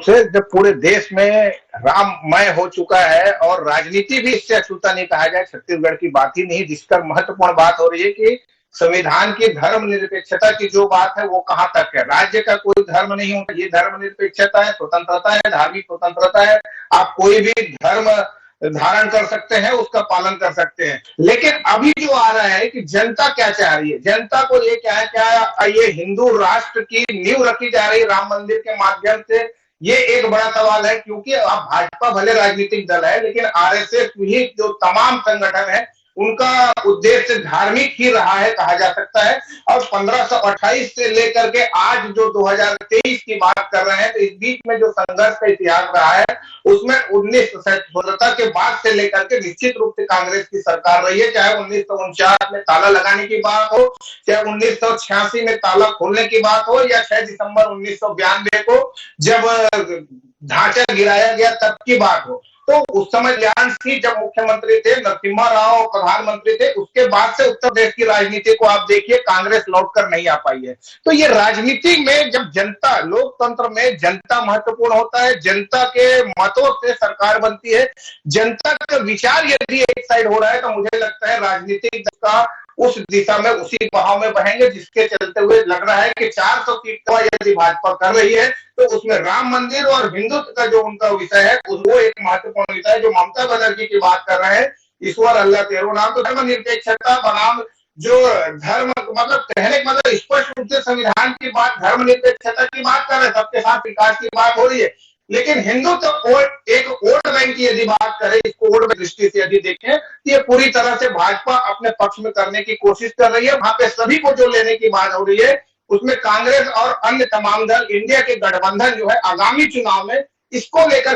से जब पूरे देश में राममय हो चुका है और राजनीति भी इससे अछूता नहीं कहा जाए, छत्तीसगढ़ की बात ही नहीं, जिसका महत्वपूर्ण बात हो रही है कि संविधान की धर्मनिरपेक्षता की जो बात है वो कहां तक है। राज्य का कोई धर्म नहीं होता, ये धर्मनिरपेक्षता है, स्वतंत्रता है, धार्मिक स्वतंत्रता है। आप कोई भी धर्म धारण कर सकते हैं, उसका पालन कर सकते हैं। लेकिन अभी जो आ रहा है कि जनता क्या चाह रही है, जनता को ये क्या है, क्या ये हिंदू राष्ट्र की नींव रखी जा रही है राम मंदिर के माध्यम से, ये एक बड़ा सवाल है। क्योंकि अब भाजपा भले राजनीतिक दल है, लेकिन आरएसएस भी जो तमाम संगठन है उनका उद्देश्य धार्मिक ही रहा है, कहा जा सकता है। और 1528 से लेकर के आज जो 2023 की बात कर रहे हैं, तो इस बीच में जो संघर्ष का इतिहास रहा है उसमें 19 स्वतंत्रता के बाद से लेकर के निश्चित रूप से कांग्रेस की सरकार रही है। चाहे 1949 में ताला लगाने की बात हो, चाहे 1986 में ताला खोलने की बात हो, या 6 दिसंबर 1992 को जब ढांचा गिराया गया तब की बात हो। तो उस समय ज्ञान थी, जब मुख्यमंत्री थे नरसिम्हा राव, प्रधानमंत्री थे, उसके बाद से उत्तर प्रदेश की राजनीति को आप देखिए, कांग्रेस लौटकर नहीं आ पाई है। तो ये राजनीति में जब जनता, लोकतंत्र में जनता महत्वपूर्ण होता है, जनता के मतों से सरकार बनती है, जनता का विचार यदि एक साइड हो रहा है, तो मुझे लगता है राजनीतिक का उस दिशा में, उसी बहाव में बहेंगे, जिसके चलते हुए लग रहा है कि 400 सीट का यदि भाजपा कर रही है तो उसमें राम मंदिर और हिंदुत्व का जो उनका विषय है वो एक महत्वपूर्ण विषय है। जो ममता बनर्जी की बात कर रहे हैं, ईश्वर अल्लाह तेरो नाम, तो धर्मनिरपेक्षता बनाम जो धर्म, मतलब कहने का मतलब स्पष्ट रूप से संविधान की बात, धर्मनिरपेक्षता की बात कर रहे हैं, सबके साथ विकास की बात हो रही है। लेकिन हिंदुत्व तो एक वोट बैंक की यदि बात करें, इसको वोट बैंक दृष्टि से यदि देखें, तो ये पूरी तरह से भाजपा अपने पक्ष में करने की कोशिश कर रही है। वहां पे सभी को जो लेने की बात हो रही है, उसमें कांग्रेस और अन्य तमाम दल, इंडिया के गठबंधन जो है आगामी चुनाव में इसको लेकर